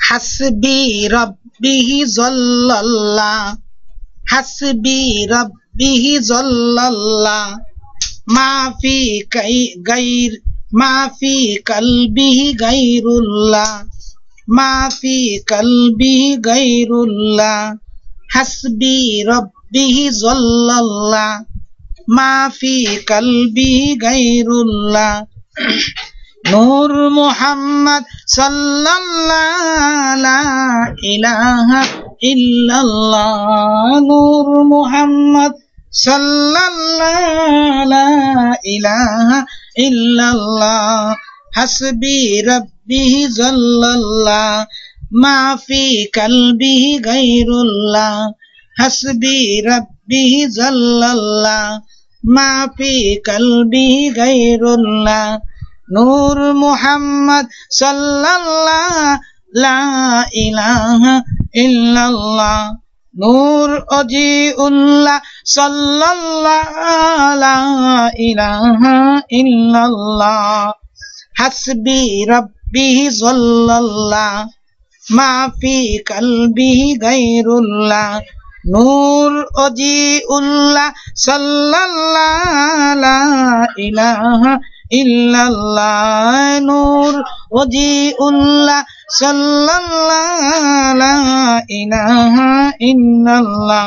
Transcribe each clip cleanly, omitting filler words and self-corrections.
হাসবি রব্বিহি জাল্লাল্লাহ, হাসবি রব্বিহি জাল্লাল্লাহ, মাফি গাইর মাফি কলবিহি গাইরুল্লাহ, মাফি কলবিহি গাইরুল্লাহ, হাসবি রব্বিহি জাল্লাল্লাহ, মাফি কলবিহি গাইরুল্লাহ। নূর মুহাম্মদ সাল্লাল্লাহু লা ইলাহা ইল্লাল্লাহ, নূর মুহাম্মদ সাল্লাল্লাহু লা ইলাহা ইল্লাল্লাহ, হাসবি রব্বিহি জাল্লাল্লাহ, মাফি কলবিহি গাইরুল্লাহ, হাসবি রব্বিহি জাল্লাল্লাহ, মাফি কলবিহি গাইরুল্লাহ। নূর মুহাম্মদ সাল্লাল্লাহু লা ইলাহা ইল্লাল্লাহ, নূর ওজিউল্লাহ সাল্লাল্লাহু লা ইলাহা ইল্লাল্লাহ, হাসবি রব্বিহি জাল্লাল্লাহ, মাফি কলবিহি গাইরুল্লাহ। নূর ওজিউল্লাহ সাল্লাল্লাহু লা ইলাহা ইল্লাল্লাহ, নূর ওজিউল্লাহ সাল্লাল্লাহু লা ইলাহা ইল্লাল্লাহ।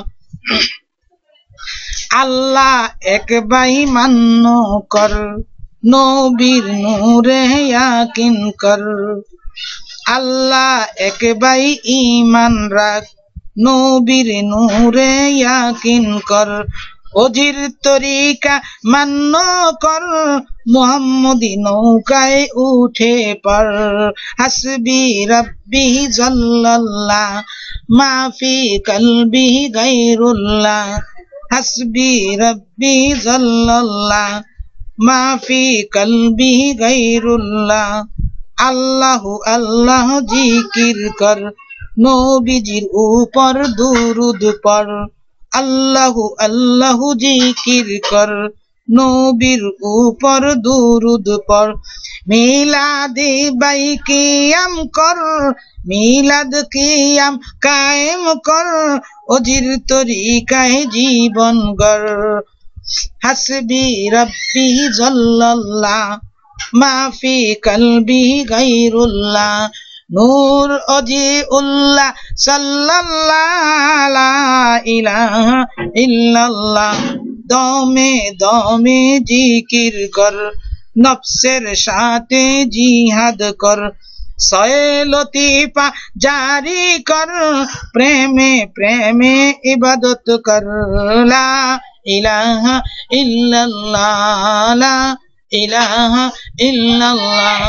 আল্লাহ এক বাই মান্য কর, নবীর নূরে ইয়াকিন কর। আল্লাহ এক বাই ঈমান রাখ, নবীর নূরে ইয়াকিন কর। ওজির তরিকা মান্য কর, মুহাম্মদী নৌকায় উঠে পর। হাসবি রব্বিহি জাল্লাল্লাহ, মাফি কলবিহি গাইরুল্লাহ, হাসবি রব্বিহি জাল্লাল্লাহ, মাফি কলবিহি গাইরুল্লাহ। আল্লাহু আল্লাহ জিকির কর, নবীজির উপর দুরুদ পড়। আল্লাহু আল্লাহু জিকির কর, নবীর উপর দুরুদ পড়। মিলাদে বাই কিয়াম কর, মিলাদ কিয়াম কায়েম কর। ওজির তরিকায় জীবন গড়। হাসবি রব্বিহি জাল্লাল্লাহ, মাফি কলবিহি গাইরুল্লাহ। নূর ওজিউল্লাহ সাল্লাল্লাহু লা ইলাহা ইল্লাল্লাহ, দমে দমে জিকির কর, নফসের সাথে জিহাদ কর। সয়ে লতিফা জারি কর, প্রেমে প্রেমে ইবাদত কর। লা ইলাহা ইল্লাল্লাহ, লা ইলাহা ইল্লাল্লাহ,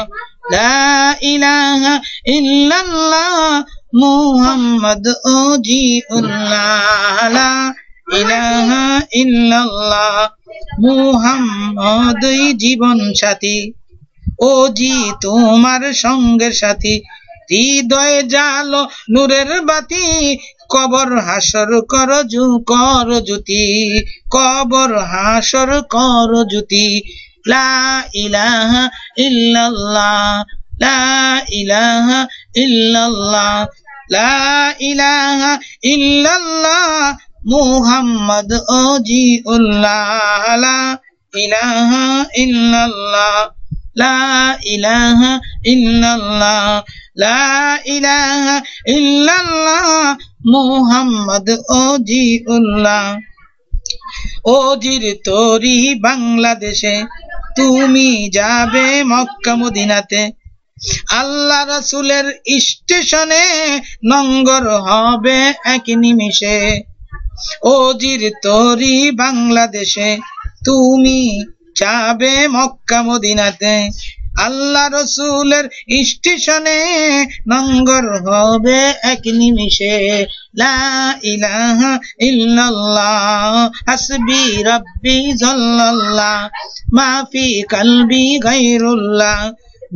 লা ইলাহা ইল্লাল্লাহ, মুহাম্মদ ওজিউল্লাহ। লা ইলাহা ইল্লাল্লাহ, মুহাম্মদই জীবন সাথী, ওজি তোমার সঙ্গের সাথী। হৃদয়ে জালো নূরের বাতি, কবর হাসর কর জ্যোতি, কবর হাসর কর জ্যোতি। লা ইলাহা ইল্লাল্লাহ, লা ইলাহা ইল্লাল্লাহ, লা ইলাহা ইল্লাল্লাহ, মুহাম্মদ ওজিউল্লাহ। লা ইলাহা ইল্লাল্লাহ, লা ইলাহা ইল্লাল্লাহ, লা ইলাহা ইল্লাল্লাহ, মুহাম্মদ ওজিউল্লাহ। ওজির তরি বাংলাদেশে, তুমি যাবে মক্কা মদিনাতে। আল্লাহ রাসূলের স্টেশনে নঙ্গর হবে এক নিমিষে। ওজির তরি বাংলাদেশে, তুমি যাবে মক্কা মদিনাতে। আল্লাহ রাসূলের স্টেশনে নঙ্গর হবে এক নিমিষে। লা ইলাহা ইল্লাল্লাহ, হাসবি রব্বি জাল্লাল্লাহ, মাফি কলবি গাইরুল্লাহ।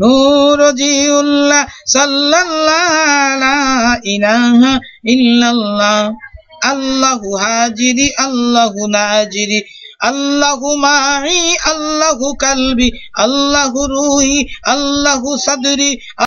নূর ওজিউল্লাহ সাল্লাল্লাহু লা ইলাহা ইল্লাল্লাহ। আল্লাহু হাজিরি আল্লাহু নাজিরি, আল্লাহু মাই আল্লাহু কলবি, আল্লাহু রুহি আল্লাহু সাদরি।